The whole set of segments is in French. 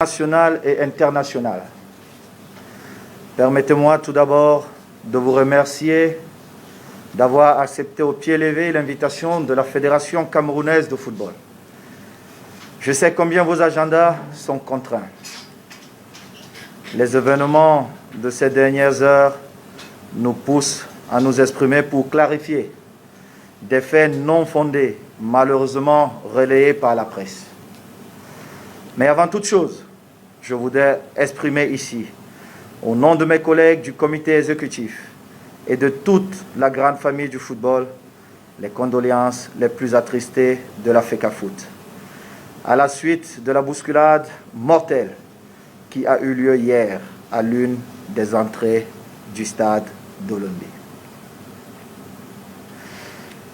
nationales et internationales. Permettez-moi tout d'abord de vous remercier d'avoir accepté au pied levé l'invitation de la Fédération camerounaise de football. Je sais combien vos agendas sont contraints. Les événements de ces dernières heures nous poussent à nous exprimer pour clarifier des faits non fondés, malheureusement relayés par la presse. Mais avant toute chose, je voudrais exprimer ici, au nom de mes collègues du comité exécutif et de toute la grande famille du football, les condoléances les plus attristées de la FECAFOOT, à la suite de la bousculade mortelle qui a eu lieu hier à l'une des entrées du stade d'Olombe.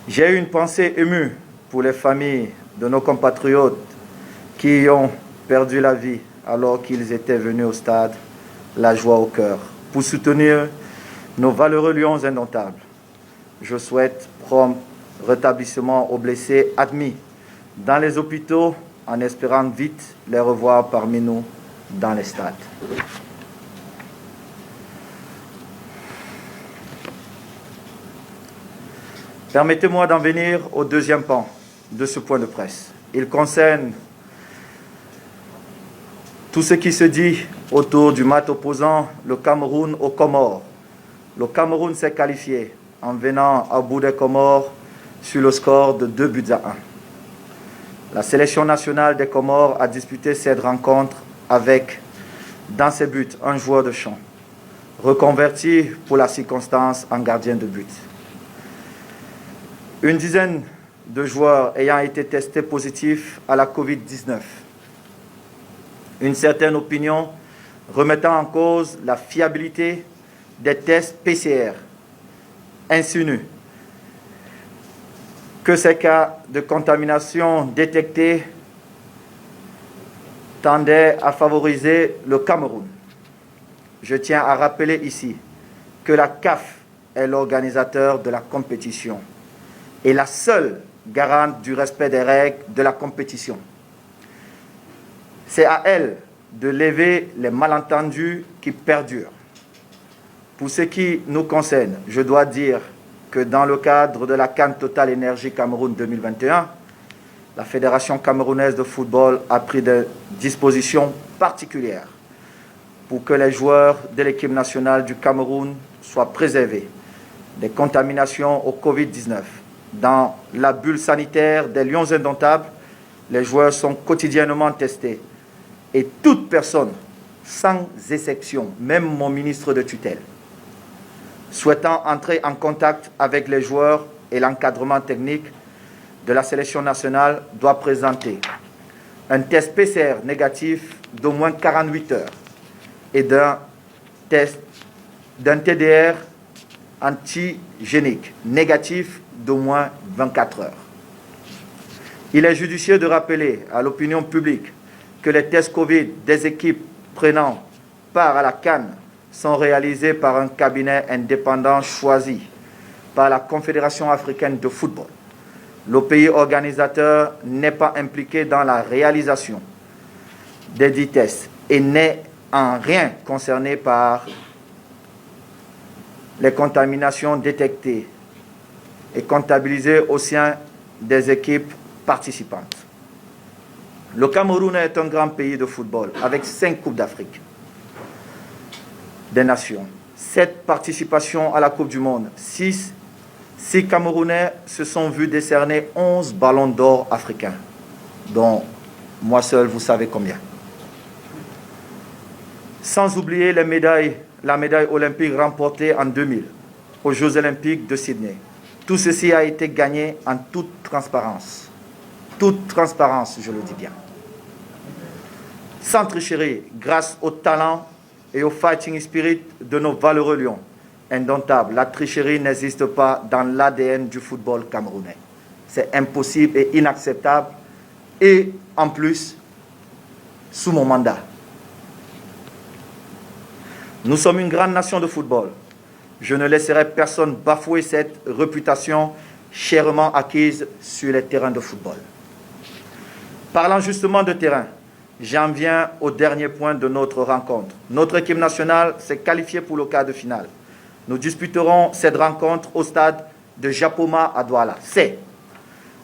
J'ai eu une pensée émue pour les familles de nos compatriotes qui y ont perdu la vie alors qu'ils étaient venus au stade, la joie au cœur, pour soutenir nos valeureux lions indomptables. Je souhaite prompt rétablissement aux blessés admis dans les hôpitaux en espérant vite les revoir parmi nous dans les stades. Permettez-moi d'en venir au deuxième pan de ce point de presse. Il concerne tout ce qui se dit autour du match opposant le Cameroun aux Comores. Le Cameroun s'est qualifié en venant à bout des Comores sur le score de 2-1. La sélection nationale des Comores a disputé cette rencontre avec, dans ses buts, un joueur de champ, reconverti pour la circonstance en gardien de but. Une dizaine de joueurs ayant été testés positifs à la Covid-19. Une certaine opinion remettant en cause la fiabilité des tests PCR insinue que ces cas de contamination détectés tendaient à favoriser le Cameroun. Je tiens à rappeler ici que la CAF est l'organisateur de la compétition et la seule garante du respect des règles de la compétition. C'est à elle de lever les malentendus qui perdurent. Pour ce qui nous concerne, je dois dire que dans le cadre de la CAN Total Énergie Cameroun 2021, la Fédération camerounaise de football a pris des dispositions particulières pour que les joueurs de l'équipe nationale du Cameroun soient préservés des contaminations au Covid-19. Dans la bulle sanitaire des Lions indomptables, les joueurs sont quotidiennement testés et toute personne, sans exception, même mon ministre de tutelle, souhaitant entrer en contact avec les joueurs et l'encadrement technique de la sélection nationale doit présenter un test PCR négatif d'au moins 48 heures et d'un TDR antigénique négatif d'au moins 24 heures. Il est judicieux de rappeler à l'opinion publique que les tests Covid des équipes prenant part à la CAN sont réalisés par un cabinet indépendant choisi par la Confédération africaine de football. Le pays organisateur n'est pas impliqué dans la réalisation des dits tests et n'est en rien concerné par les contaminations détectées et comptabilisées au sein des équipes participantes. Le Cameroun est un grand pays de football avec 5 Coupes d'Afrique des Nations, 7 participations à la Coupe du Monde, 6 Camerounais se sont vus décerner 11 ballons d'or africains, dont moi seul, vous savez combien. Sans oublier la médaille olympique remportée en 2000 aux Jeux olympiques de Sydney. Tout ceci a été gagné en toute transparence. Toute transparence, je le dis bien. Sans tricherie, grâce au talent et au fighting spirit de nos valeureux lions indomptables. La tricherie n'existe pas dans l'ADN du football camerounais. C'est impossible et inacceptable. Et en plus, sous mon mandat. Nous sommes une grande nation de football. Je ne laisserai personne bafouer cette réputation chèrement acquise sur les terrains de football. Parlant justement de terrain, j'en viens au dernier point de notre rencontre. Notre équipe nationale s'est qualifiée pour le quart de finale. Nous disputerons cette rencontre au stade de Japoma à Douala. C'est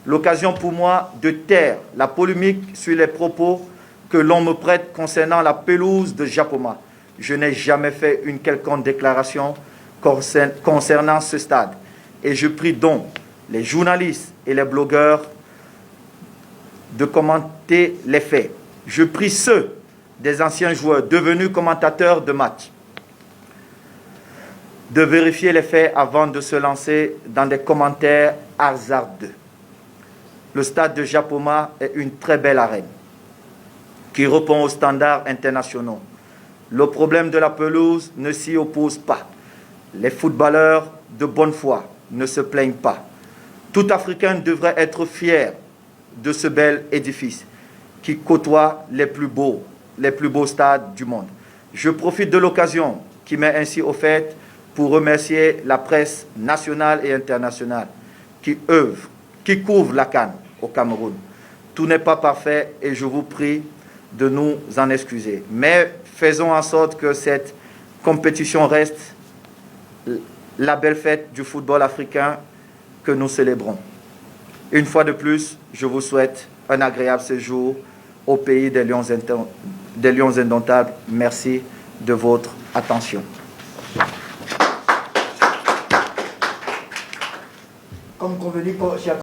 l'occasion pour moi de taire la polémique sur les propos que l'on me prête concernant la pelouse de Japoma. Je n'ai jamais fait une quelconque déclaration concernant ce stade. Et je prie donc les journalistes et les blogueurs de commenter les faits. Je prie ceux des anciens joueurs devenus commentateurs de match de vérifier les faits avant de se lancer dans des commentaires hasardeux. Le stade de Japoma est une très belle arène qui répond aux standards internationaux. Le problème de la pelouse ne s'y oppose pas. Les footballeurs de bonne foi ne se plaignent pas. Tout Africain devrait être fier de ce bel édifice qui côtoie les plus beaux stades du monde. Je profite de l'occasion qui m'est ainsi offerte pour remercier la presse nationale et internationale qui œuvre, qui couvre la CAN au Cameroun. Tout n'est pas parfait et je vous prie de nous en excuser. Mais faisons en sorte que cette compétition reste la belle fête du football africain que nous célébrons. Une fois de plus, je vous souhaite un agréable séjour au pays des lions indomptables. Merci de votre attention. Comme convenu,